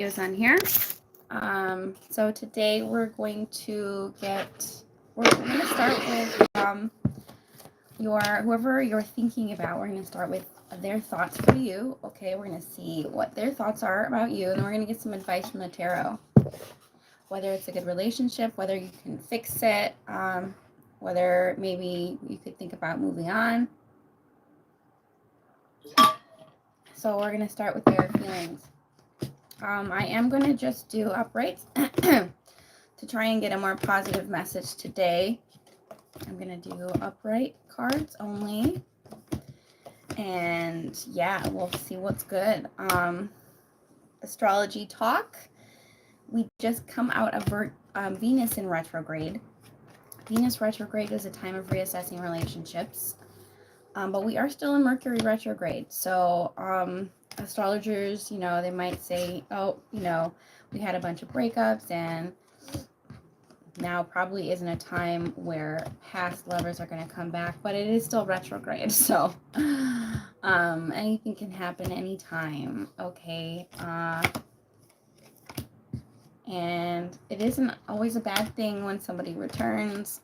Videos on here. So today we're going to start with whoever you're thinking about. We're going to start with their thoughts for you. Okay, we're going to see what their thoughts are about you, and then we're going to get some advice from the tarot. Whether it's a good relationship, whether you can fix it, whether maybe you could think about moving on. So we're going to start with their feelings. I am going to just do uprights to try and get a more positive message today. I'm going to do upright cards only. And yeah, we'll see what's good. Astrology talk. We just come out of Venus in retrograde. Venus retrograde is a time of reassessing relationships. But we are still in Mercury retrograde. So astrologers, they might say, oh, we had a bunch of breakups and now probably isn't a time where past lovers are going to come back, but it is still retrograde. So anything can happen anytime. Okay. And it isn't always a bad thing when somebody returns.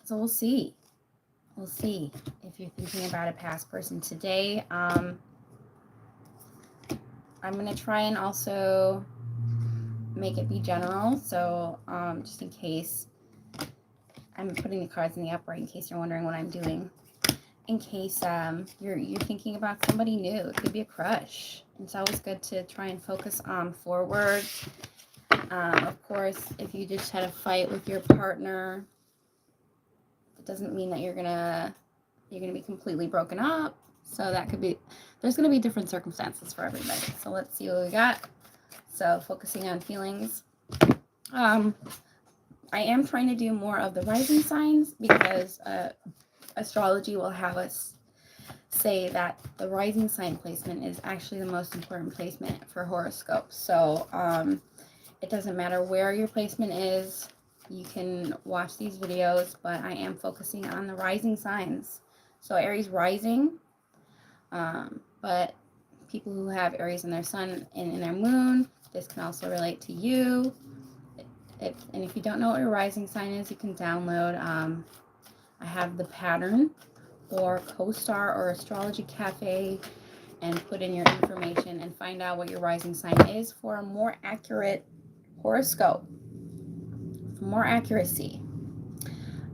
So we'll see. We'll see if you're thinking about a past person today. I'm going to try and also make it be general. So just in case, I'm putting the cards in the upright in case you're wondering what I'm doing. In case you're thinking about somebody new. It could be a crush. It's always good to try and focus forward. Of course, if you just had a fight with your partner, it doesn't mean that you're gonna be completely broken up. So that could be, there's gonna be different circumstances for everybody. So let's see what we got. So focusing on feelings. I am trying to do more of the rising signs because astrology will have us say that the rising sign placement is actually the most important placement for horoscopes. So it doesn't matter where your placement is. You can watch these videos, but I am focusing on the rising signs. So Aries rising, but people who have Aries in their sun and in their moon, this can also relate to you. And if you don't know what your rising sign is, you can download, I have the pattern or CoStar or Astrology Cafe and put in your information and find out what your rising sign is for a more accurate horoscope, for more accuracy.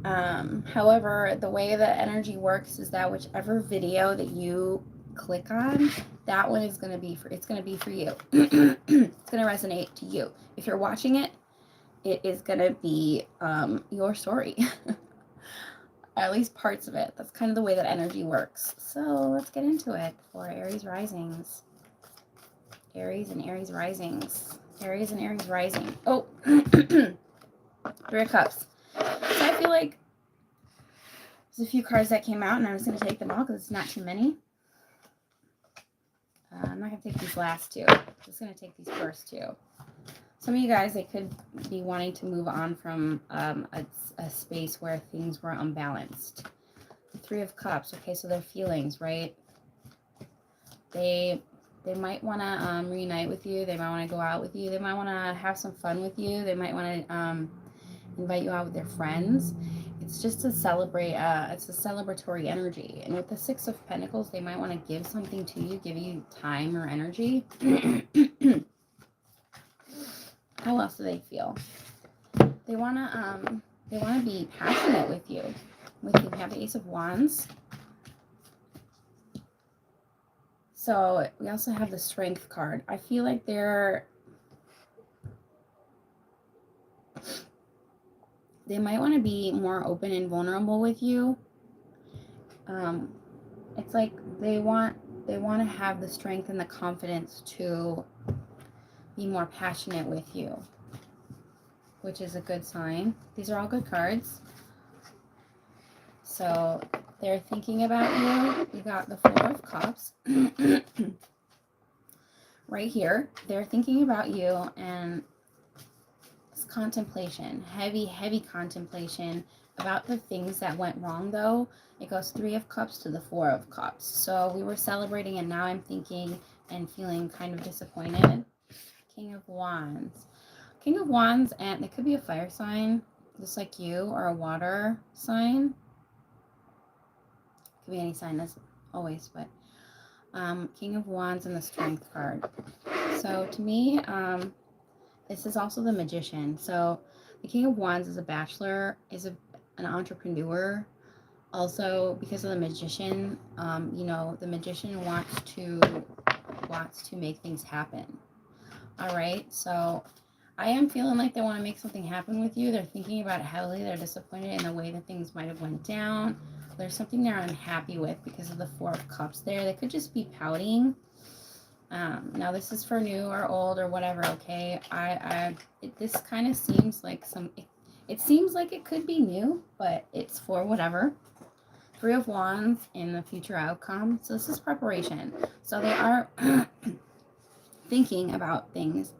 However, the way the energy works is that whichever video that you click on, that one is going to be it's going to be for you. It's going to resonate to you. If you're watching it, it is going to be your story. At least parts of it. That's kind of the way that energy works. So let's get into it for Aries risings. Aries and Aries risings. Aries and Aries rising. Oh, Three of Cups. So I feel like there's a few cards that came out, and I'm just going to take them all because it's not too many. I'm not going to take these last two. I'm just going to take these first two. Some of you guys, they could be wanting to move on from a space where things were unbalanced. The Three of Cups. Okay, so their feelings, right? They might want to reunite with you. They might want to go out with you. They might want to have some fun with you. They might want to invite you out with their friends. It's just to celebrate. It's a celebratory energy. And with the Six of Pentacles, they might want to give something to you, give you time or energy. How else do they feel? They wanna be passionate with you. We have the Ace of Wands. So we also have the Strength card. I feel like they might want to be more open and vulnerable with you. It's like they want to have the strength and the confidence to be more passionate with you, which is a good sign. These are all good cards. So they're thinking about you. You got the Four of Cups right here. They're thinking about you, and it's contemplation, heavy contemplation about the things that went wrong. Though it goes Three of Cups to the Four of Cups. So we were celebrating, and now I'm thinking and feeling kind of disappointed. King of Wands. King of Wands, and it could be a fire sign, just like you, or a water sign. Could be any sign, as always, but King of Wands and the Strength card. So to me, this is also the Magician. So the King of Wands is a bachelor, is an entrepreneur. Also, because of the Magician, you know, the Magician wants to make things happen. All right, so I am feeling like they want to make something happen with you. They're thinking about it heavily. They're disappointed in the way that things might have went down. There's something they're unhappy with because of the Four of Cups there. They could just be pouting. Now this is for new or old or whatever, okay? This kind of seems like it seems like it could be new, but it's for whatever. Three of Wands in the future outcome. So this is preparation. So they are thinking about things.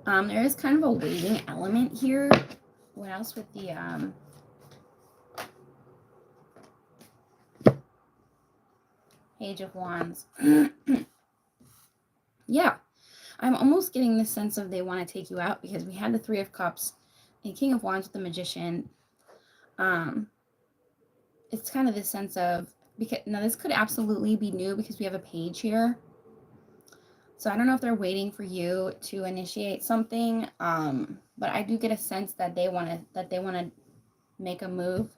There is kind of a waiting element here. What else with the Page of Wands? Yeah, I'm almost getting the sense of they want to take you out, because we had the Three of Cups and King of Wands with the Magician. It's kind of this sense of, because now this could absolutely be new because we have a page here. So I don't know if they're waiting for you to initiate something, but I do get a sense that they want to make a move.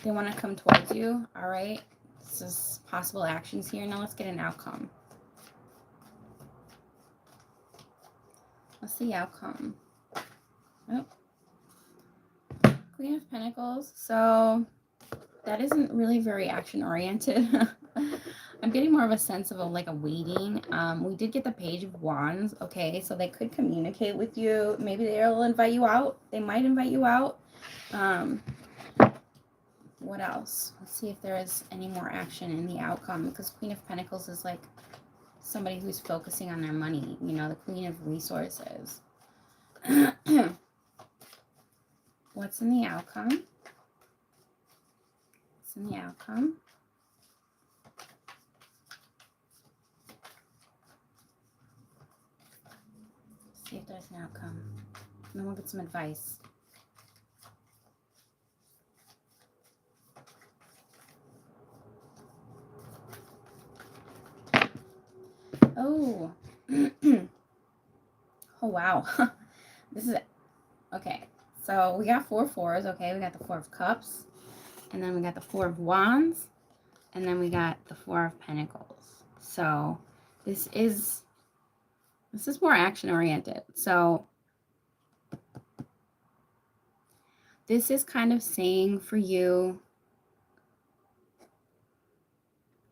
They want to come towards you. All right, this is possible actions here. Now let's get an outcome. What's the outcome? Oh, Queen of Pentacles. So that isn't really very action oriented. I'm getting more of a sense of a waiting. We did get the Page of Wands. Okay, so they could communicate with you. Maybe they'll invite you out. They might invite you out. What else? Let's see if there is any more action in the outcome, because Queen of Pentacles is like somebody who's focusing on their money. You know, the Queen of Resources. What's in the outcome? What's in the outcome? See if there's an outcome. And then we'll get some advice. Oh. Oh, wow. This is it. Okay. So we got 4 fours. Okay. We got the Four of Cups. And then we got the Four of Wands. And then we got the Four of Pentacles. So this is more action oriented. So this is kind of saying for you,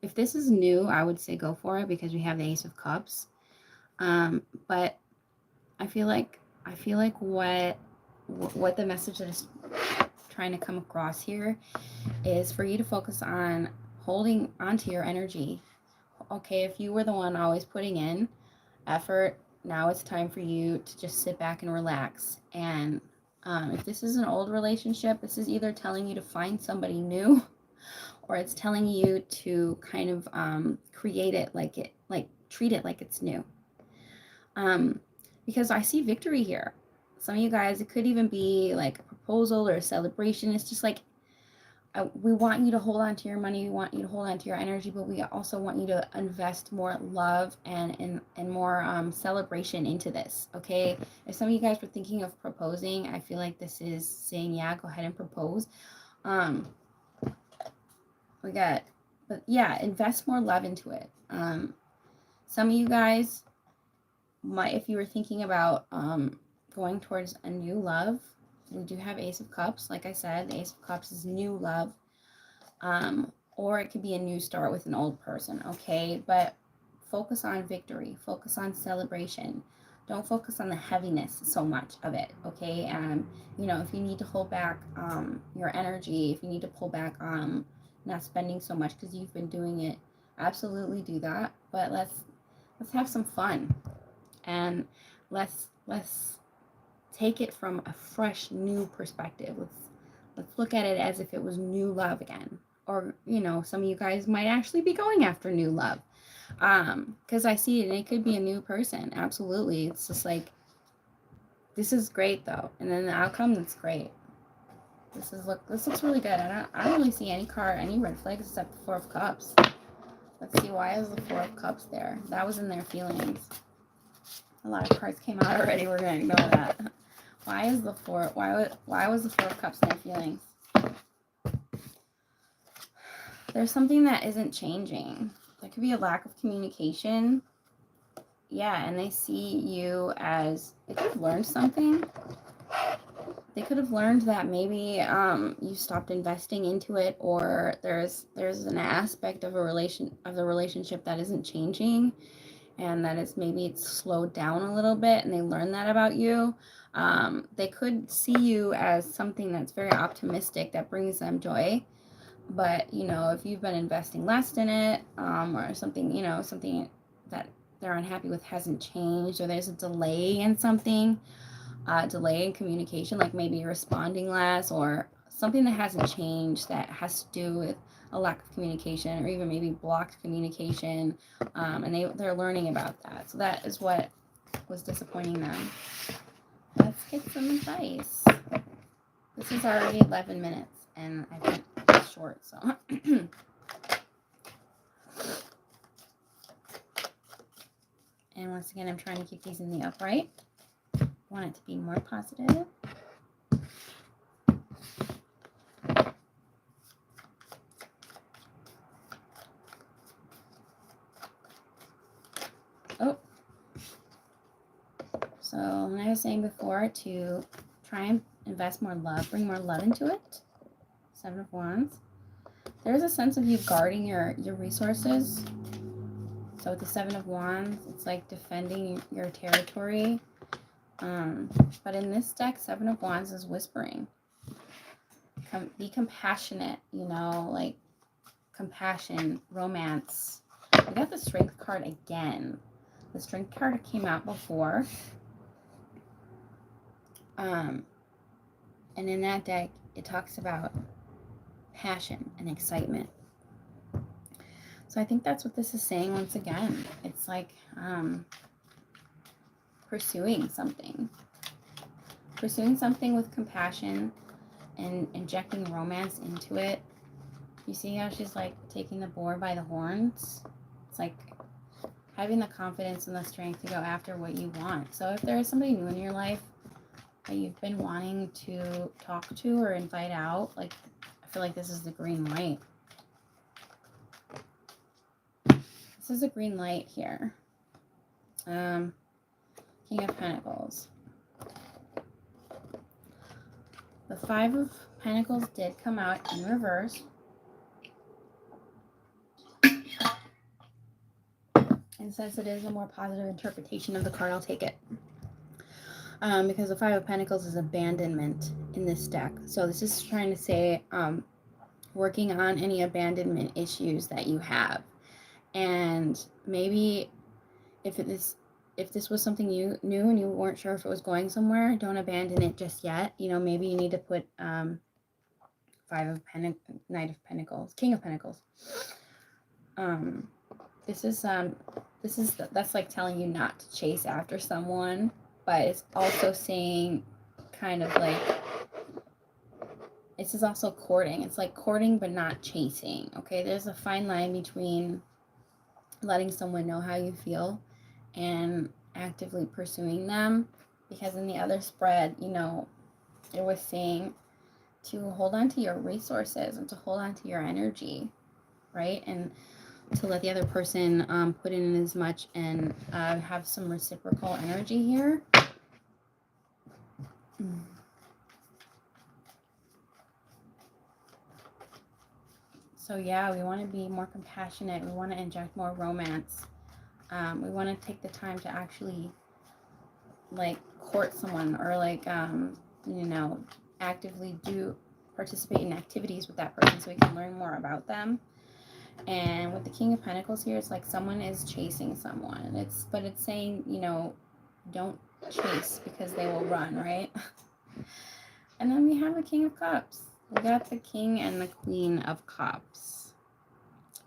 if this is new, I would say go for it, because we have the Ace of Cups. But I feel like what the message that is trying to come across here is for you to focus on holding onto your energy. Okay, if you were the one always putting in effort, now it's time for you to just sit back and relax. And if this is an old relationship, this is either telling you to find somebody new, or it's telling you to kind of treat it like it's new. Because I see victory here. Some of you guys, it could even be like a proposal or a celebration. It's just like, we want you to hold on to your money. We want you to hold on to your energy, but we also want you to invest more love and more celebration into this. Okay. If some of you guys were thinking of proposing, I feel like this is saying, yeah, go ahead and propose. But yeah, invest more love into it. Some of you guys might, if you were thinking about going towards a new love, we do have Ace of Cups. Like I said, the Ace of Cups is new love. Or it could be a new start with an old person, okay? But focus on victory. Focus on celebration. Don't focus on the heaviness so much of it, okay? You know, if you need to hold back your energy, if you need to pull back not spending so much because you've been doing it, absolutely do that. But let's have some fun, and let's take it from a fresh, new perspective. Let's look at it as if it was new love again. Or, you know, some of you guys might actually be going after new love. Because I see it, and it could be a new person. Absolutely. It's just like, this is great though. And then the outcome, that's great. This looks really good. I don't really see any red flags except the Four of Cups. Let's see, why is the Four of Cups there? That was in their feelings. A lot of cards came out already. We're gonna ignore that. Why is the why was the Four of Cups in their feelings? There's something that isn't changing. There could be a lack of communication. Yeah, and they see you as, they could have learned something. They could have learned that maybe you stopped investing into it, or there's an aspect of the relationship that isn't changing, and that it's slowed down a little bit, and they learned that about you. They could see you as something that's very optimistic, that brings them joy. But, you know, if you've been investing less in it, or something, you know, something that they're unhappy with hasn't changed, or there's a delay in something, delay in communication, like maybe responding less, or something that hasn't changed that has to do with a lack of communication, or even maybe blocked communication, and they're learning about that. So that is what was disappointing them. Let's get some advice. This is already 11 minutes, and I've been short, so. And once again, I'm trying to keep these in the upright. I want it to be more positive. Oh. So, like I was saying before, to try and invest more love, bring more love into it. Seven of Wands. There's a sense of you guarding your resources. So with the Seven of Wands, it's like defending your territory. But in this deck, Seven of Wands is whispering. Be compassionate, you know, like compassion, romance. We got the Strength card again. The Strength card came out before. And in that deck, it talks about passion and excitement. So I think that's what this is saying once again. It's like pursuing something. Pursuing something with compassion and injecting romance into it. You see how she's like taking the boar by the horns? It's like having the confidence and the strength to go after what you want. So if there is somebody new in your life that you've been wanting to talk to or invite out, like, I feel like this is the green light. This is a green light here. King of Pentacles. The Five of Pentacles did come out in reverse. And since it is a more positive interpretation of the card, I'll take it. Because the Five of Pentacles is abandonment in this deck. So this is trying to say working on any abandonment issues that you have. And maybe if this was something you knew and you weren't sure if it was going somewhere, don't abandon it just yet. You know, maybe you need to put Knight of Pentacles, King of Pentacles. That's like telling you not to chase after someone, but it's also saying kind of like, this is also courting. It's like courting but not chasing. Okay, there's a fine line between letting someone know how you feel and actively pursuing them, because in the other spread, you know, it was saying to hold on to your resources and to hold on to your energy, right? And to let the other person put in as much and have some reciprocal energy here. So yeah, we want to be more compassionate. We want to inject more romance. We want to take the time to actually like court someone, or like you know, actively participate in activities with that person so we can learn more about them. And with the King of Pentacles here, it's like someone is chasing someone. But it's saying, you know, don't chase because they will run, right? And then we have the King of Cups. We got the King and the Queen of Cups.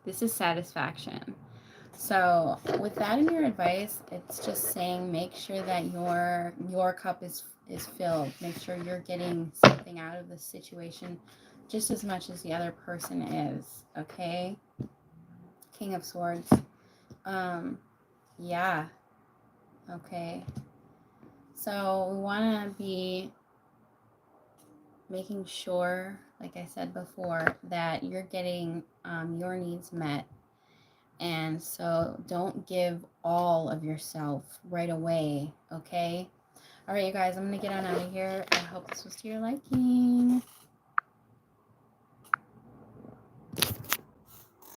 This is satisfaction. So with that in your advice, it's just saying make sure that your cup is filled. Make sure you're getting something out of the situation just as much as the other person is. Okay? King of Swords. Yeah. Okay. So we want to be making sure, like I said before, that you're getting your needs met. And so don't give all of yourself right away, okay? All right, you guys, I'm going to get on out of here. I hope this was to your liking.